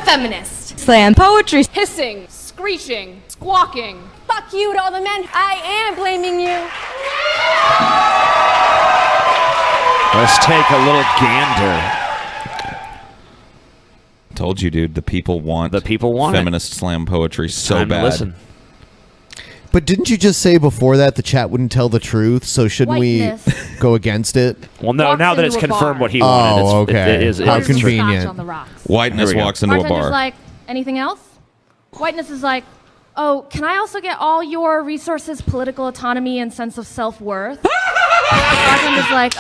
Feminist Slam Poetry. Hissing, screeching, squawking. Fuck you to all the men. I am blaming you. Let's take a little gander. Told you, dude. The people want feminist slam poetry so Time bad. to listen. But didn't you just say before that the chat wouldn't tell the truth? So shouldn't we go against it? Well, no. Walks Now that into it's a confirmed bar. what he wanted, Oh, okay. it is. How it's convenient. On the rocks. Whiteness Here we go. walks into a Bartender's bar. like, anything else? Whiteness is like, oh, can I also get all your resources, political autonomy, and sense of self-worth? Bartender's like,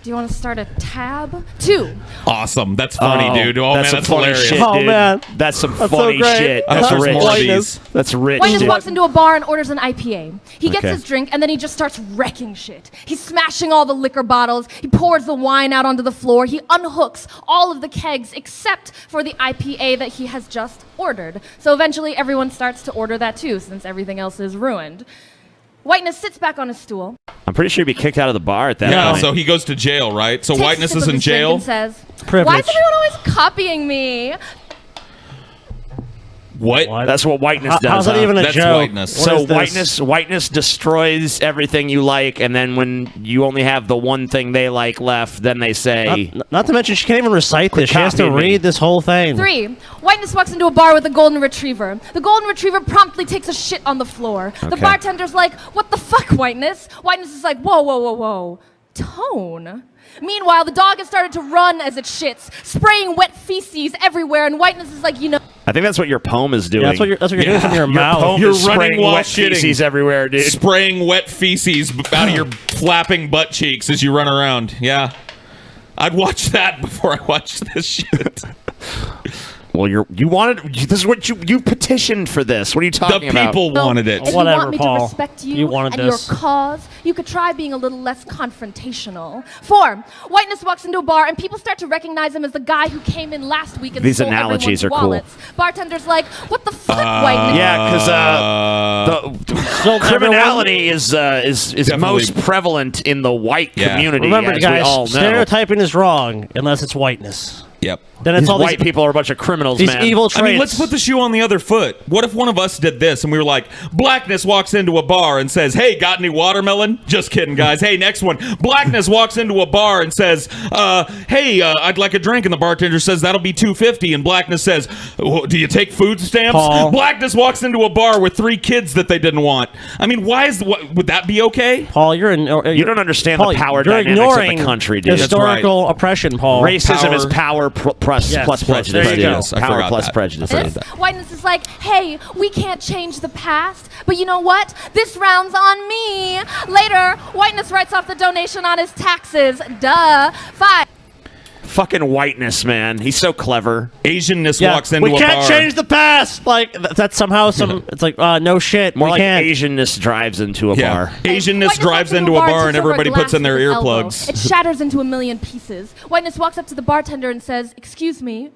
do you want to start a tab? 2. Awesome. That's funny, dude. Oh, man, some that's funny hilarious. shit, Oh, dude. man. That's some That's funny so great. shit. I hope That's there's rich. more of these. That's rich. Whiteness dude. walks into a bar and orders an IPA. He gets Okay. his drink and then he just starts wrecking shit. He's smashing all the liquor bottles. He pours the wine out onto the floor. He unhooks all of the kegs except for the IPA that he has just ordered. So eventually everyone starts to order that too, since everything else is ruined. Whiteness sits back on his stool. I'm pretty sure he'd be kicked out of the bar at that Yeah, point. so he goes to jail, right? So takes a Whiteness sip is of in his drink jail. and says, Privilege. why is everyone always copying me? What? That's what whiteness does. How's that even a That's joke? whiteness. What So is this? whiteness destroys everything you like, and then when you only have the one thing they like left, then they say, Not to mention, she can't even recite this. She has to copying me. read this whole thing. 3. Whiteness walks into a bar with a golden retriever. The golden retriever promptly takes a shit on the floor. The Okay. bartender's like, what the fuck, Whiteness? Whiteness is like, whoa, whoa, whoa, whoa. Tone? Meanwhile, the dog has started to run as it shits, spraying wet feces everywhere, and Whiteness is like, you know... I think that's what your poem is doing. Yeah, that's what you're doing from your Your mouth. poem You're is running spraying while wet shitting. feces everywhere, dude. Spraying wet feces out of your flapping butt cheeks as you run around. Yeah. I'd watch that before I watch this shit. Well, you wanted. This is what you petitioned for. This. What are you The talking about? people wanted it. If Whatever, you want me Paul. to respect you, You wanted and this. your cause, you could try being a little less confrontational. 4. Whiteness walks into a bar and people start to recognize him as the guy who came in last week and These stole analogies everyone's are cool. wallets. Bartender's like, what the fuck, Whiteness? Yeah, because criminality is most prevalent in the white community. Remember, as we guys, all know. stereotyping is wrong unless it's whiteness. Yep. Then it's These all white these, people are a bunch of criminals, these man. evil traits. I mean, let's put the shoe on the other foot. What if one of us did this and we were like, Blackness walks into a bar and says, hey, got any watermelon? Just kidding, guys. Hey, next one. Blackness walks into a bar and says, hey, I'd like a drink. And the bartender says, that'll be $2.50. And Blackness says, do you take food stamps? Paul. Blackness walks into a bar with 3 kids that they didn't want. I mean, would that be okay? Paul, you don't understand Paul, the power you're dynamics of the ignoring country, dude. historical oppression, Paul. Racism is power plus Yes. prejudice. There you go. I Power forgot plus that. prejudice. Whiteness is like, hey, we can't change the past, but you know what? This round's on me. Later, Whiteness writes off the donation on his taxes. Duh. 5. Fucking whiteness, man. He's so clever. Asianness walks into a we bar. can't change the past. Like that's somehow some. It's like no shit. More we like can't. Asianness drives into a bar. Asianness Whiteness drives walks into a bar and takes over a everybody glass puts in their with his elbow. earplugs. It shatters into a million pieces. Whiteness walks up to the bartender and says, excuse me.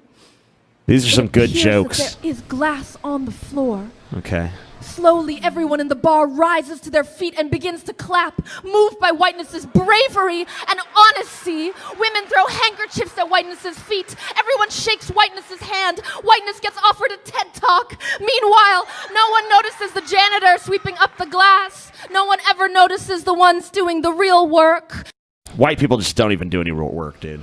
These are some good appears jokes. that there is glass on the floor. Okay. Slowly, everyone in the bar rises to their feet and begins to clap, moved by Whiteness's bravery and honesty. Women throw handkerchiefs at Whiteness's feet. Everyone shakes Whiteness's hand. Whiteness gets offered a TED Talk. Meanwhile, no one notices the janitor sweeping up the glass. No one ever notices the ones doing the real work. White people just don't even do any real work, dude.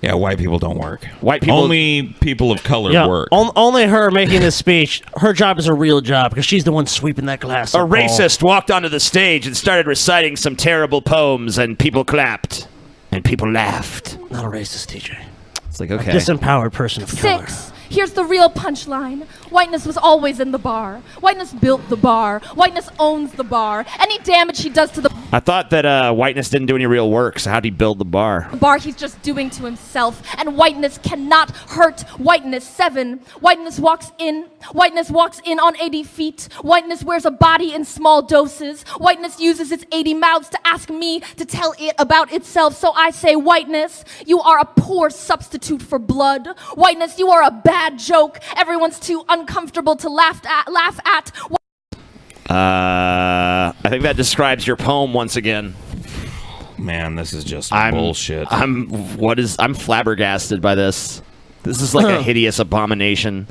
Yeah, white people don't work. White people Only people of color work. Only her making this speech. Her job is a real job because she's the one sweeping that glass. A up, Paul. racist walked onto the stage and started reciting some terrible poems, and people clapped. And people laughed. Not a racist, TJ. It's like, okay. Disempowered person of color. 6. Here's the real punchline. Whiteness was always in the bar. Whiteness built the bar. Whiteness owns the bar. Any damage he does to the I thought that whiteness didn't do any real work, so how'd he build the bar? bar, he's just doing to himself. And whiteness cannot hurt whiteness. 7. Whiteness walks in. Whiteness walks in on 80 feet. Whiteness wears a body in small doses. Whiteness uses its 80 mouths to ask me to tell it about itself. So I say, whiteness, you are a poor substitute for blood. Whiteness, you are a bad joke. Everyone's too uncomfortable to laugh at. I think that describes your poem once again. Man, this is just bullshit. I'm flabbergasted by this. This is like a hideous abomination.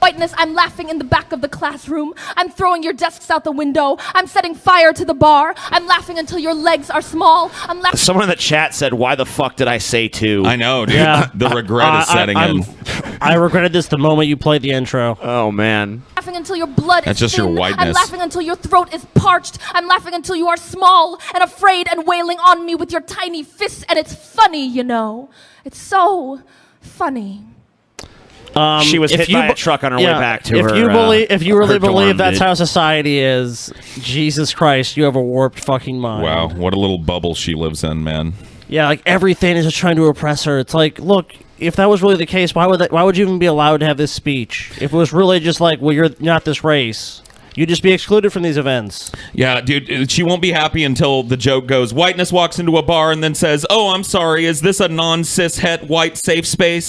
Whiteness, I'm laughing in the back of the classroom. I'm throwing your desks out the window. I'm setting fire to the bar. I'm laughing until your legs are small. I'm laughing. Someone in the chat said, "Why the fuck did I say two?" I know, dude. Yeah. The regret is setting in. I regretted this the moment you played the intro. Oh man. Laughing until your blood That's is just your thin. whiteness. I'm laughing until your throat is parched. I'm laughing until you are small and afraid and wailing on me with your tiny fists. And it's funny, you know. It's so funny. She was hit by a truck on her way back to her. If you really her dorm, believe that's dude. how society is, Jesus Christ, you have a warped fucking mind. Wow, what a little bubble she lives in, man. Yeah, like everything is just trying to oppress her. It's like, look, if that was really the case, why would you even be allowed to have this speech? If it was really just like, well, you're not this race, you'd just be excluded from these events. Yeah, dude, she won't be happy until the joke goes, whiteness walks into a bar and then says, "Oh, I'm sorry, is this a non-cis het white safe space?"